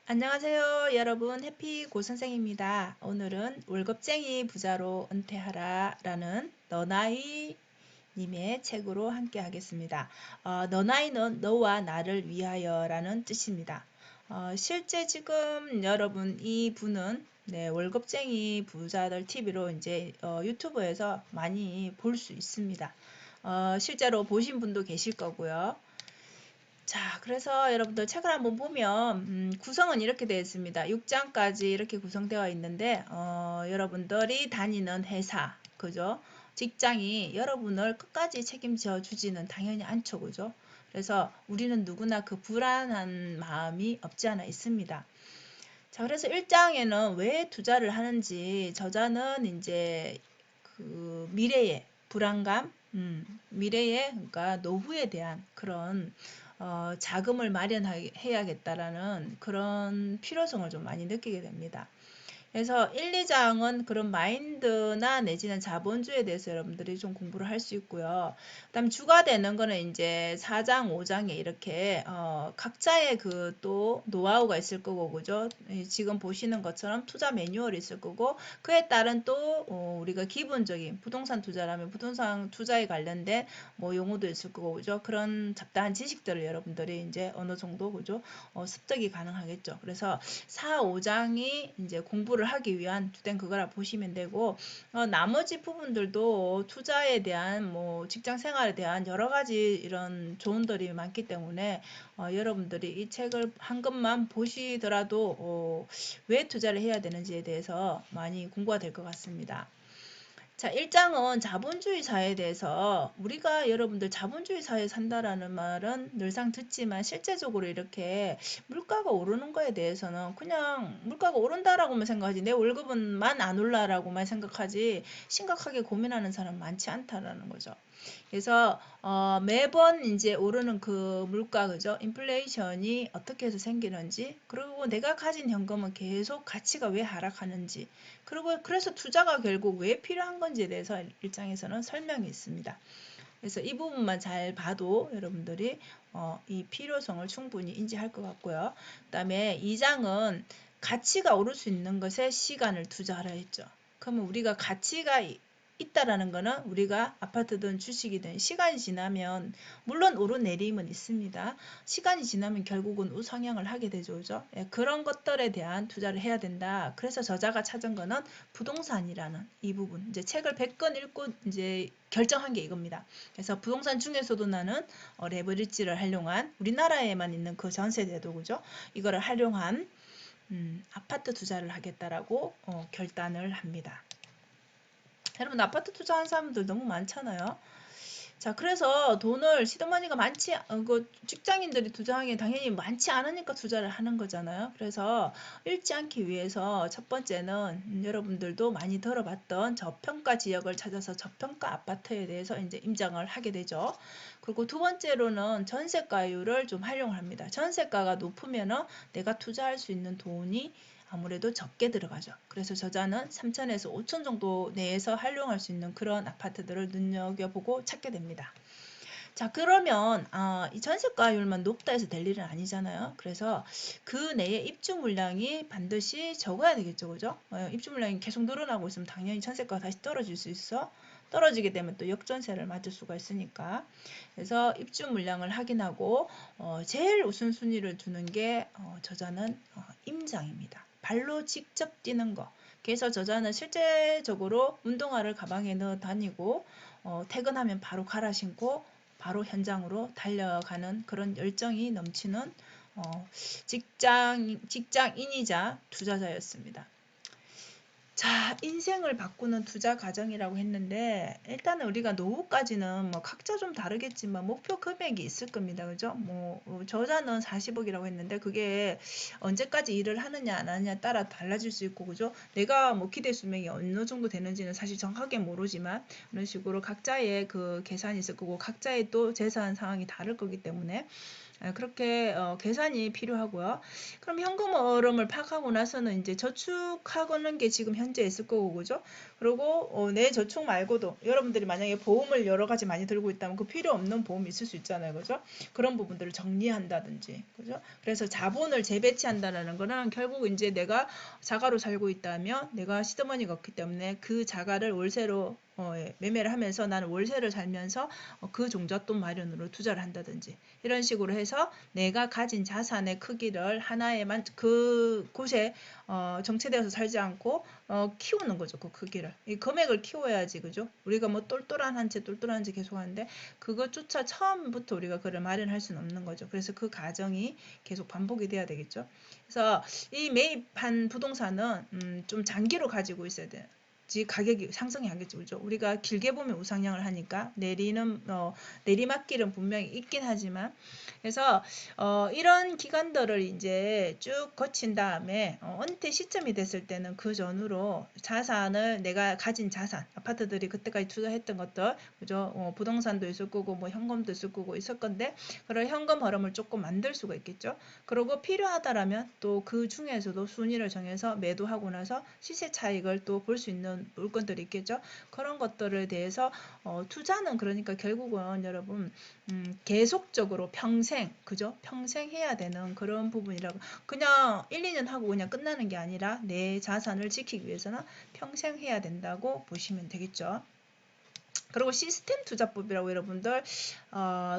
안녕하세요 여러분, 해피고 선생입니다. 오늘은 월급쟁이 부자로 은퇴하라 라는 너나이 님의 책으로 함께 하겠습니다. 너나이는 너와 나를 위하여 라는 뜻입니다. 실제 지금 여러분 이 분은 월급쟁이 부자들 TV로 이제 유튜브에서 많이 볼 수 있습니다. 실제로 보신 분도 계실 거고요. 자, 그래서 여러분들 책을 한번 보면 구성은 이렇게 되어 있습니다. 6장까지 이렇게 구성되어 있는데 여러분들이 다니는 회사, 그죠? 직장이 여러분을 끝까지 책임져 주지는 당연히 않죠, 그죠? 그래서 우리는 누구나 그 불안한 마음이 없지 않아 있습니다. 자, 그래서 1장에는 왜 투자를 하는지, 저자는 이제 그 미래의 불안감, 미래의 그러니까 노후에 대한 그런 자금을 마련해야겠다라는 그런 필요성을 좀 많이 느끼게 됩니다. 그래서 1, 2장은 그런 마인드나 내지는 자본주의에 대해서 여러분들이 좀 공부를 할 수 있고요. 그다음 주가 되는 거는 이제 4장, 5장에 이렇게 각자의 그 또 노하우가 있을 거고, 그죠? 지금 보시는 것처럼 투자 매뉴얼이 있을 거고, 그에 따른 또 우리가 기본적인 부동산 투자라면 부동산 투자에 관련된 뭐 용어도 있을 거고, 그죠? 그런 잡다한 지식들을 여러분들이 이제 어느 정도, 그죠? 습득이 가능하겠죠. 그래서 4, 5장이 이제 공부를 하기 위한 주된 그거라 보시면 되고, 나머지 부분들도 투자에 대한 뭐 직장 생활에 대한 여러 가지 이런 조언들이 많기 때문에 여러분들이 이 책을 한 것만 보시더라도 왜 투자를 해야 되는지에 대해서 많이 공부가 될 것 같습니다. 자, 1장은 자본주의 사회에 대해서 우리가 여러분들 자본주의 사회에 산다라는 말은 늘상 듣지만 실제적으로 이렇게 물가가 오르는 거에 대해서는 그냥 물가가 오른다라고만 생각하지 내 월급은만 안 올라라고만 생각하지 심각하게 고민하는 사람 많지 않다라는 거죠. 그래서 매번 이제 오르는 그 물가, 그죠? 인플레이션이 어떻게 해서 생기는지, 그리고 내가 가진 현금은 계속 가치가 왜 하락하는지, 그리고 그래서 투자가 결국 왜 필요한 건지에 대해서 일장에서는 설명이 있습니다. 그래서 이 부분만 잘 봐도 여러분들이 이 필요성을 충분히 인지할 것 같고요. 그 다음에 2장은 가치가 오를 수 있는 것에 시간을 투자하라 했죠. 그러면 우리가 가치가 있다라는 거는 우리가 아파트든 주식이든 시간이 지나면 물론 오르내림은 있습니다. 시간이 지나면 결국은 우상향을 하게 되죠. 그죠? 예, 그런 것들에 대한 투자를 해야 된다. 그래서 저자가 찾은 거는 부동산이라는 이 부분. 이제 책을 100권 읽고 이제 결정한 게 이겁니다. 그래서 부동산 중에서도 나는 레버리지를 활용한 우리나라에만 있는 그 전세대도 그죠? 이거를 활용한 아파트 투자를 하겠다라고 결단을 합니다. 여러분 아파트 투자한 사람들 너무 많잖아요. 자, 그래서 돈을 시드머니가 많지, 그 직장인들이 투자하는 게 당연히 많지 않으니까 투자를 하는 거잖아요. 그래서 잃지 않기 위해서 첫 번째는 여러분들도 많이 들어봤던 저평가 지역을 찾아서 저평가 아파트에 대해서 이제 임장을 하게 되죠. 그리고 두 번째로는 전세가율을 좀 활용합니다. 전세가가 높으면은 내가 투자할 수 있는 돈이 아무래도 적게 들어가죠. 그래서 저자는 3천에서 5천 정도 내에서 활용할 수 있는 그런 아파트들을 눈여겨보고 찾게 됩니다. 자, 그러면 이 전세가율만 높다 해서 될 일은 아니잖아요. 그래서 그 내에 입주 물량이 반드시 적어야 되겠죠. 그죠? 입주 물량이 계속 늘어나고 있으면 당연히 전세가가 다시 떨어질 수 있어. 떨어지게 되면 또 역전세를 맞을 수가 있으니까. 그래서 입주 물량을 확인하고 제일 우선순위를 두는 게 저자는 임장입니다. 발로 직접 뛰는 거. 그래서 저자는 실제적으로 운동화를 가방에 넣어 다니고 퇴근하면 바로 갈아 신고 바로 현장으로 달려가는 그런 열정이 넘치는 직장인이자 투자자였습니다. 자, 인생을 바꾸는 투자 과정이라고 했는데 일단은 우리가 노후까지는 뭐 각자 좀 다르겠지만 목표 금액이 있을 겁니다. 그죠? 뭐 저자는 40억이라고 했는데 그게 언제까지 일을 하느냐 안 하느냐 따라 달라질 수 있고, 그죠? 내가 뭐 기대 수명이 어느 정도 되는지는 사실 정확하게 모르지만 이런 식으로 각자의 그 계산이 있을 거고 각자의 또 재산 상황이 다를 거기 때문에 그렇게 계산이 필요하고요. 그럼 현금 흐름을 파악하고 나서는 이제 저축하고는 게 지금 현재 있을 거고, 그죠? 그리고 내 저축 말고도 여러분들이 만약에 보험을 여러 가지 많이 들고 있다면 그 필요 없는 보험이 있을 수 있잖아요, 그죠? 그런 부분들을 정리한다든지, 그죠? 그래서 자본을 재배치한다는 거는 결국 이제 내가 자가로 살고 있다면 내가 시드머니가 없기 때문에 그 자가를 월세로 매매를 하면서 나는 월세를 살면서 그 종잣돈 마련으로 투자를 한다든지 이런 식으로 해서 내가 가진 자산의 크기를 하나에만 그곳에 정체되어서 살지 않고 키우는 거죠. 그 크기를. 이 금액을 키워야지, 그죠? 우리가 뭐 똘똘한 한 채 똘똘한 채 계속 하는데 그것조차 처음부터 우리가 그를 마련할 수는 없는 거죠. 그래서 그 과정이 계속 반복이 돼야 되겠죠. 그래서 이 매입한 부동산은 좀 장기로 가지고 있어야 돼요. 가격이 상승이 하겠죠, 그죠? 우리가 길게 보면 우상향을 하니까 내리막길은 분명히 있긴 하지만, 그래서 이런 기간들을 이제 쭉 거친 다음에 은퇴 시점이 됐을 때는 그 전후로 자산을 내가 가진 자산, 아파트들이 그때까지 투자했던 것들, 그죠? 부동산도 있을 거고 뭐 현금도 있을 거고 있을 건데 그런 현금 흐름을 조금 만들 수가 있겠죠. 그리고 필요하다라면 또 그 중에서도 순위를 정해서 매도하고 나서 시세 차익을 또 볼 수 있는 물건들이 있겠죠. 그런 것들에 대해서 투자는 그러니까 결국은 여러분 계속적으로 평생, 그죠? 평생 해야 되는 그런 부분이라고. 그냥 1, 2년 하고 그냥 끝나는 게 아니라 내 자산을 지키기 위해서는 평생 해야 된다고 보시면 되겠죠. 그리고 시스템 투자법이라고 여러분들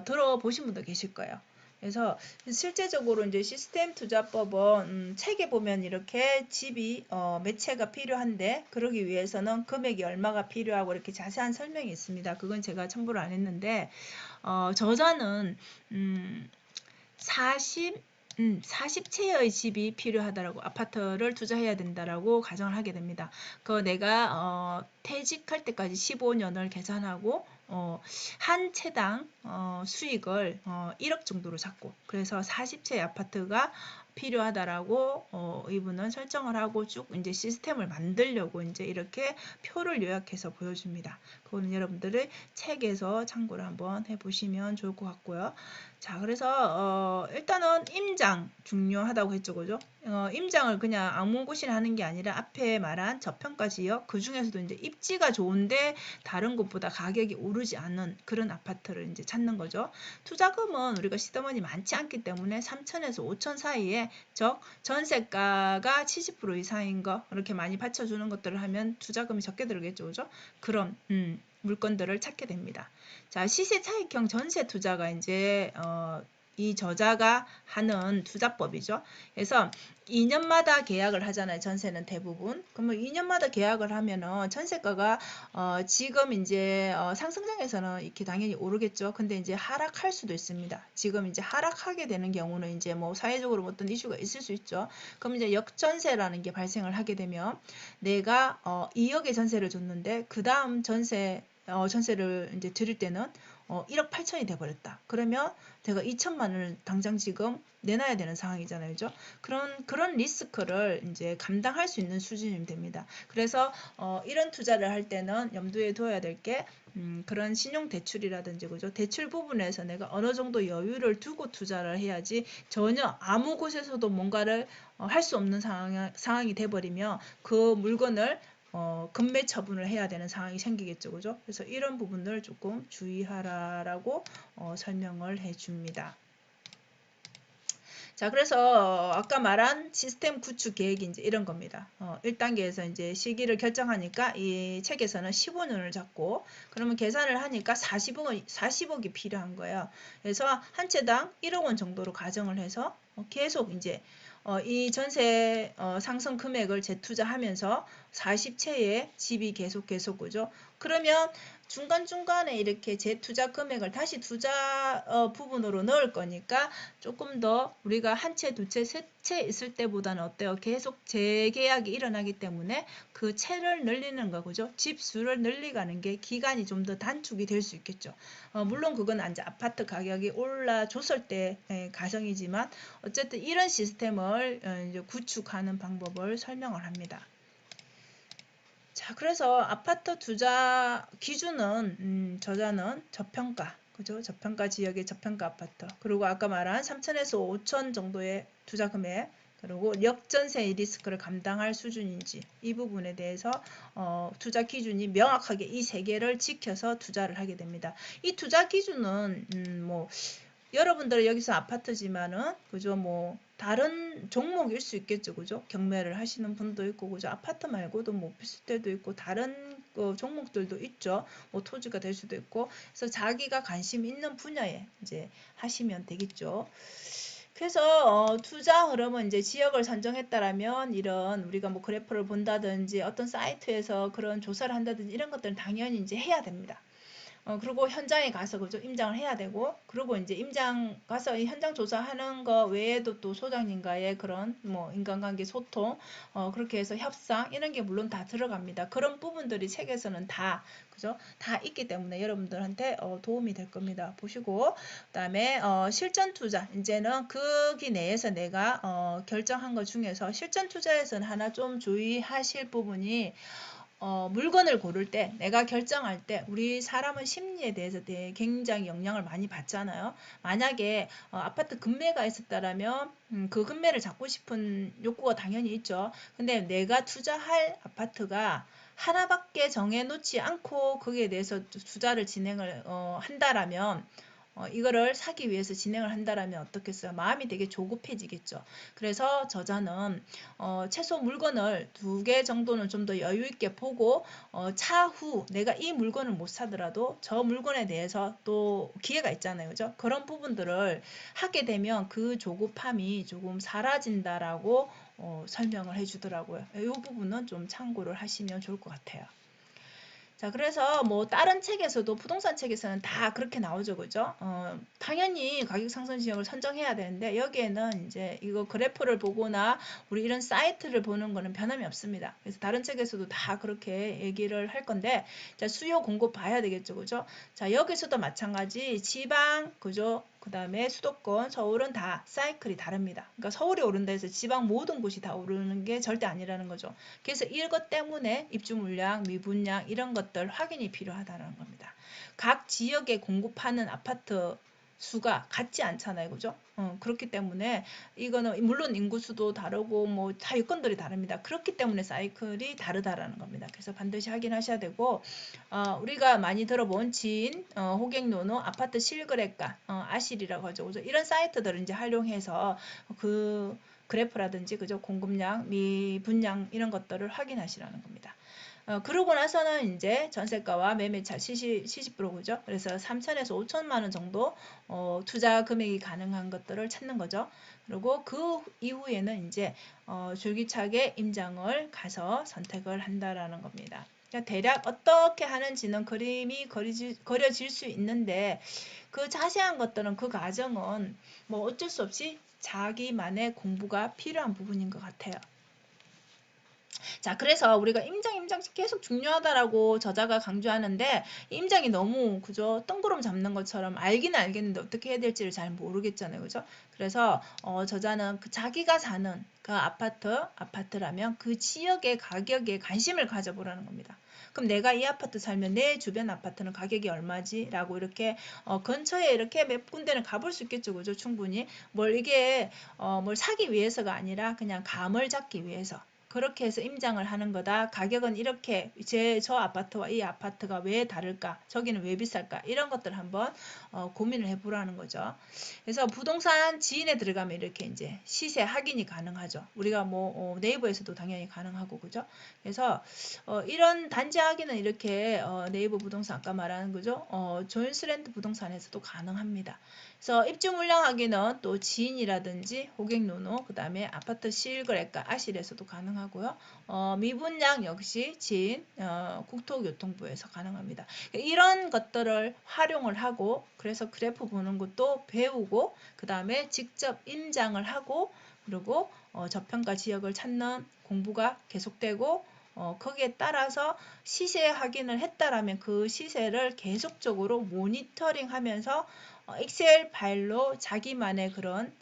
들어보신 분도 계실 거예요. 그래서 실제적으로 이제 시스템 투자법은 책에 보면 이렇게 집이 몇 채가 필요한데 그러기 위해서는 금액이 얼마가 필요하고 이렇게 자세한 설명이 있습니다. 그건 제가 첨부를 안 했는데 저자는 40채의 집이 필요하다라고 아파트를 투자해야 된다라고 가정을 하게 됩니다. 그 내가 퇴직할 때까지 15년을 계산하고 한 채당 수익을 1억 정도로 잡고 그래서 40채의 아파트가 필요하다라고 이분은 설정을 하고 쭉 이제 시스템을 만들려고 이제 이렇게 표를 요약해서 보여줍니다. 그거는 여러분들의 책에서 참고를 한번 해보시면 좋을 것 같고요. 자, 그래서 일단은 임장 중요하다고 했죠, 그죠? 임장을 그냥 아무 곳이나 하는 게 아니라 앞에 말한 저평가 지역 그 중에서도 이제 입지가 좋은데 다른 곳보다 가격이 오르지 않은 그런 아파트를 이제 찾는 거죠. 투자금은 우리가 시드머니 많지 않기 때문에 3천에서 5천 사이에 즉 전세가가 70% 이상인 거 이렇게 많이 받쳐주는 것들을 하면 투자금이 적게 들겠죠, 그죠? 그런 물건들을 찾게 됩니다. 자, 시세 차익형 전세 투자가 이제 이 저자가 하는 투자법이죠. 그래서 2년마다 계약을 하잖아요. 전세는 대부분. 그러면 2년마다 계약을 하면은 전세가가 지금 이제 상승장에서는 이렇게 당연히 오르겠죠. 근데 이제 하락할 수도 있습니다. 지금 이제 하락하게 되는 경우는 이제 뭐 사회적으로 어떤 이슈가 있을 수 있죠. 그럼 이제 역전세라는 게 발생을 하게 되면 내가 2억의 전세를 줬는데 그 다음 전세를 이제 드릴 때는 1억 8천이 돼버렸다. 그러면 제가 2천만 원을 당장 지금 내놔야 되는 상황이잖아요. 그죠? 그런 리스크를 이제 감당할 수 있는 수준이 됩니다. 그래서 이런 투자를 할 때는 염두에 둬야 될 게 그런 신용 대출이라든지 그죠? 대출 부분에서 내가 어느 정도 여유를 두고 투자를 해야지 전혀 아무 곳에서도 뭔가를 할 수 없는 상황이 돼버리면 그 물건을 금매 처분을 해야 되는 상황이 생기겠죠. 그죠? 그래서 이런 부분을 조금 주의하라라고 설명을 해줍니다. 자, 그래서 아까 말한 시스템 구축 계획이 이제 이런 겁니다. 1단계에서 이제 시기를 결정하니까 이 책에서는 15년을 잡고 그러면 계산을 하니까 40억이 필요한 거예요. 그래서 한 채당 1억 원 정도로 가정을 해서 계속 이제 이 전세 상승 금액을 재투자하면서 40채의 집이 계속 그죠? 그러면 중간중간에 이렇게 재투자 금액을 다시 투자 부분으로 넣을 거니까 조금 더 우리가 한 채, 두 채, 세 채 있을 때보다는 어때요? 계속 재계약이 일어나기 때문에 그 채를 늘리는 거, 그죠? 집 수를 늘리가는 게 기간이 좀 더 단축이 될 수 있겠죠. 물론 그건 이제 아파트 가격이 올라줬을 때 가정이지만 어쨌든 이런 시스템을 이제 구축하는 방법을 설명을 합니다. 자, 그래서 아파트 투자 기준은 저자는 저평가 그죠? 저평가 지역의 저평가 아파트. 그리고 아까 말한 3천에서 5천 정도의 투자 금액. 그리고 역전세 리스크를 감당할 수준인지 이 부분에 대해서 투자 기준이 명확하게 이 세 개를 지켜서 투자를 하게 됩니다. 이 투자 기준은 뭐 여러분들 여기서 아파트지만은 그죠 뭐 다른 종목일 수 있겠죠 그죠 경매를 하시는 분도 있고 그죠 아파트 말고도 뭐 오피스텔도 있고 다른 종목들도 있죠 뭐 토지가 될 수도 있고 그래서 자기가 관심 있는 분야에 이제 하시면 되겠죠. 그래서 투자 흐름은 이제 지역을 선정했다라면 이런 우리가 뭐 그래프를 본다든지 어떤 사이트에서 그런 조사를 한다든지 이런 것들은 당연히 이제 해야 됩니다. 그리고 현장에 가서 그죠 임장을 해야 되고 그리고 이제 임장 가서 이 현장 조사하는 거 외에도 또 소장님과의 그런 뭐 인간관계 소통 그렇게 해서 협상 이런 게 물론 다 들어갑니다. 그런 부분들이 책에서는 다 그죠 다 있기 때문에 여러분들한테 도움이 될 겁니다. 보시고 그다음에 실전 투자 이제는 거기 내에서 내가 결정한 것 중에서 실전 투자에서는 하나 좀 주의하실 부분이 물건을 고를 때, 내가 결정할 때, 우리 사람은 심리에 대해서 굉장히 영향을 많이 받잖아요. 만약에 아파트 금매가 있었다라면 그 금매를 잡고 싶은 욕구가 당연히 있죠. 근데 내가 투자할 아파트가 하나밖에 정해놓지 않고 거기에 대해서 투자를 진행을 한다라면 이거를 사기 위해서 진행을 한다라면 어떻겠어요? 마음이 되게 조급해지겠죠. 그래서 저자는 최소 물건을 2개 정도는 좀 더 여유 있게 보고 차후 내가 이 물건을 못 사더라도 저 물건에 대해서 또 기회가 있잖아요. 그죠? 그런 부분들을 하게 되면 그 조급함이 조금 사라진다라고 설명을 해주더라고요. 이 부분은 좀 참고를 하시면 좋을 것 같아요. 자, 그래서 뭐 다른 책에서도 부동산 책에서는 다 그렇게 나오죠. 그죠? 당연히 가격 상승 지역을 선정해야 되는데 여기에는 이제 이거 그래프를 보거나 우리 이런 사이트를 보는 거는 변함이 없습니다. 그래서 다른 책에서도 다 그렇게 얘기를 할 건데 자, 수요 공급 봐야 되겠죠. 그죠? 자, 여기서도 마찬가지 지방 그죠? 그다음에 수도권, 서울은 다 사이클이 다릅니다. 그러니까 서울이 오른다 해서 지방 모든 곳이 다 오르는 게 절대 아니라는 거죠. 그래서 이것 때문에 입주 물량, 미분양 이런 것들 확인이 필요하다는 겁니다. 각 지역에 공급하는 아파트 수가 같지 않잖아요. 그죠? 그렇기 때문에 이거는 물론 인구수도 다르고 뭐 다 여건들이 다릅니다. 그렇기 때문에 사이클이 다르다라는 겁니다. 그래서 반드시 확인하셔야 되고 우리가 많이 들어본 지인, 호갱노노, 아파트 실거래가, 아실이라고 하죠. 그죠? 이런 사이트들을 이제 활용해서 그 그래프라든지 그죠? 공급량, 미분양 이런 것들을 확인하시라는 겁니다. 그러고 나서는 이제 전세가와 매매차 시집 그죠? 그래서 3천에서 5천만 원 정도 투자 금액이 가능한 것들을 찾는 거죠. 그리고 그 이후에는 이제 줄기차게 임장을 가서 선택을 한다라는 겁니다. 그러니까 대략 어떻게 하는지는 그림이 그려질 수 있는데 그 자세한 것들은 그 과정은 뭐 어쩔 수 없이 자기만의 공부가 필요한 부분인 것 같아요. 자, 그래서 우리가 임장 계속 중요하다라고 저자가 강조하는데 임장이 너무 그죠? 뜬구름 잡는 것처럼 알기는 알겠는데 어떻게 해야 될지를 잘 모르겠잖아요. 그죠? 그래서 저자는 그 자기가 사는 그 아파트라면 그 지역의 가격에 관심을 가져보라는 겁니다. 그럼 내가 이 아파트 살면 내 주변 아파트는 가격이 얼마지? 라고 이렇게 근처에 이렇게 몇 군데는 가볼 수 있겠죠. 그죠? 충분히. 뭘 사기 위해서가 아니라 그냥 감을 잡기 위해서. 그렇게 해서 임장을 하는 거다. 가격은 이렇게 저 아파트와 이 아파트가 왜 다를까? 저기는 왜 비쌀까? 이런 것들 한번 고민을 해보라는 거죠. 그래서 부동산 지인에 들어가면 이렇게 이제 시세 확인이 가능하죠. 우리가 뭐 네이버에서도 당연히 가능하고 그죠? 그래서 이런 단지 확인은 이렇게 네이버 부동산 아까 말하는 거죠. 조인스랜드 부동산에서도 가능합니다. 그래서 입주 물량 확인은 또 지인이라든지 고객노노 그다음에 아파트 실거래가 아실에서도 가능하고요. 미분양 역시 지인 국토교통부에서 가능합니다. 이런 것들을 활용을 하고 그래서 그래프 보는 것도 배우고 그다음에 직접 임장을 하고 그리고 저평가 지역을 찾는 공부가 계속되고 거기에 따라서 시세 확인을 했다라면 그 시세를 계속적으로 모니터링 하면서 엑셀 파일로 자기만의 그런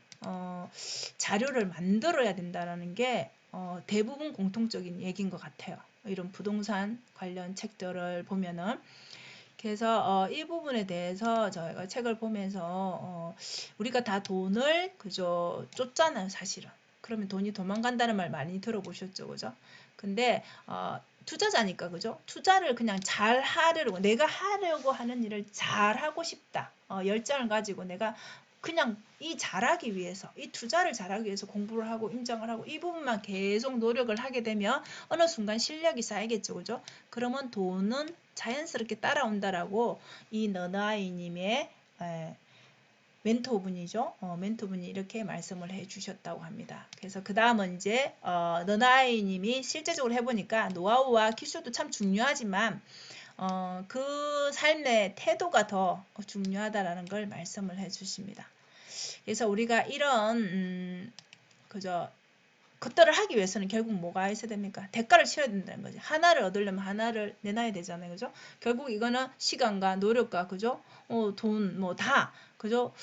자료를 만들어야 된다는 게 대부분 공통적인 얘기인 것 같아요. 이런 부동산 관련 책들을 보면은 그래서 이 부분에 대해서 저희가 책을 보면서 우리가 다 돈을 그저 쫓잖아요, 사실은. 그러면 돈이 도망간다는 말 많이 들어보셨죠, 그죠? 근데 투자자니까, 그죠? 투자를 그냥 잘 하려고, 내가 하려고 하는 일을 잘 하고 싶다. 열정을 가지고 내가 그냥 이 잘하기 위해서, 이 투자를 잘하기 위해서 공부를 하고 인정을 하고 이 부분만 계속 노력을 하게 되면 어느 순간 실력이 쌓이겠죠, 그죠? 그러면 돈은 자연스럽게 따라온다라고 이 너나이님의 멘토분이죠. 멘토분이 이렇게 말씀을 해주셨다고 합니다. 그래서 그 다음은 이제 너나이님이 실제적으로 해보니까 노하우와 기술도 참 중요하지만 그 삶의 태도가 더 중요하다라는 걸 말씀을 해주십니다. 그래서 우리가 이런 그저 것들을 하기 위해서는 결국 뭐가 있어야 됩니까? 대가를 치러야 된다는 거죠. 하나를 얻으려면 하나를 내놔야 되잖아요. 그죠? 결국 이거는 시간과 노력과 그죠? 돈 뭐 다 그죠?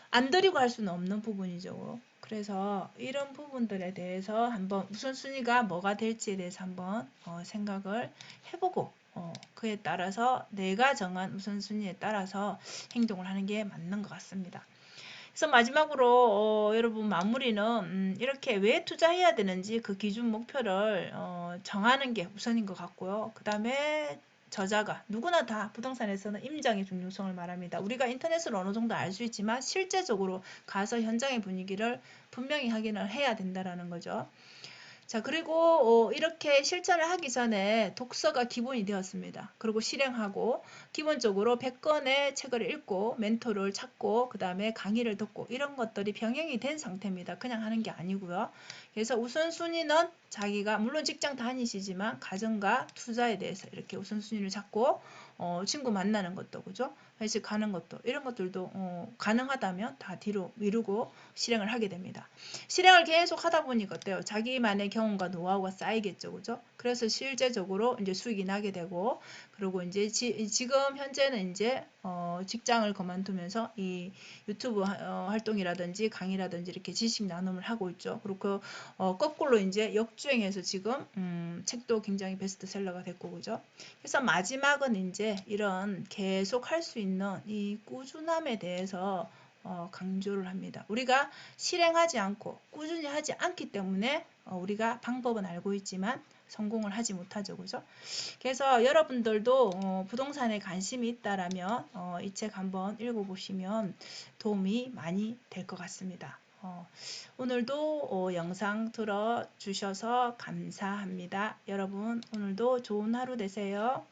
안 들이고 할 수는 없는 부분이죠. 그래서 이런 부분들에 대해서 한번 우선순위가 뭐가 될지에 대해서 한번 생각을 해보고 그에 따라서 내가 정한 우선순위에 따라서 행동을 하는 게 맞는 것 같습니다. 그래서 마지막으로 여러분 마무리는 이렇게 왜 투자해야 되는지 그 기준 목표를 정하는 게 우선인 것 같고요. 그 다음에 저자가 누구나 다 부동산에서는 임장의 중요성을 말합니다. 우리가 인터넷으로 어느 정도 알 수 있지만 실제적으로 가서 현장의 분위기를 분명히 확인을 해야 된다는 거죠. 자, 그리고 이렇게 실천을 하기 전에 독서가 기본이 되었습니다. 그리고 실행하고 기본적으로 100권의 책을 읽고 멘토를 찾고 그 다음에 강의를 듣고 이런 것들이 병행이 된 상태입니다. 그냥 하는 게 아니고요. 그래서 우선순위는 자기가 물론 직장 다니시지만 가정과 투자에 대해서 이렇게 우선순위를 잡고 친구 만나는 것도 그죠? 회식 가는 것도 이런 것들도 가능하다면 다 뒤로 미루고 실행을 하게 됩니다. 실행을 계속 하다 보니까 어때요? 자기만의 경험과 노하우가 쌓이겠죠, 그죠? 그래서 실제적으로 이제 수익이 나게 되고, 그리고 이제 지금 현재는 이제 직장을 그만두면서 이 유튜브 활동이라든지 강의라든지 이렇게 지식 나눔을 하고 있죠. 그리고 거꾸로 이제 역주행해서 지금 책도 굉장히 베스트셀러가 됐고, 그죠? 그래서 마지막은 이제 이런 계속 할 수 있는 이 꾸준함에 대해서 강조를 합니다. 우리가 실행하지 않고 꾸준히 하지 않기 때문에 우리가 방법은 알고 있지만 성공을 하지 못하죠. 그죠? 그래서 여러분들도 부동산에 관심이 있다라면 이 책 한번 읽어보시면 도움이 많이 될 것 같습니다. 오늘도 영상 들어주셔서 감사합니다. 여러분 오늘도 좋은 하루 되세요.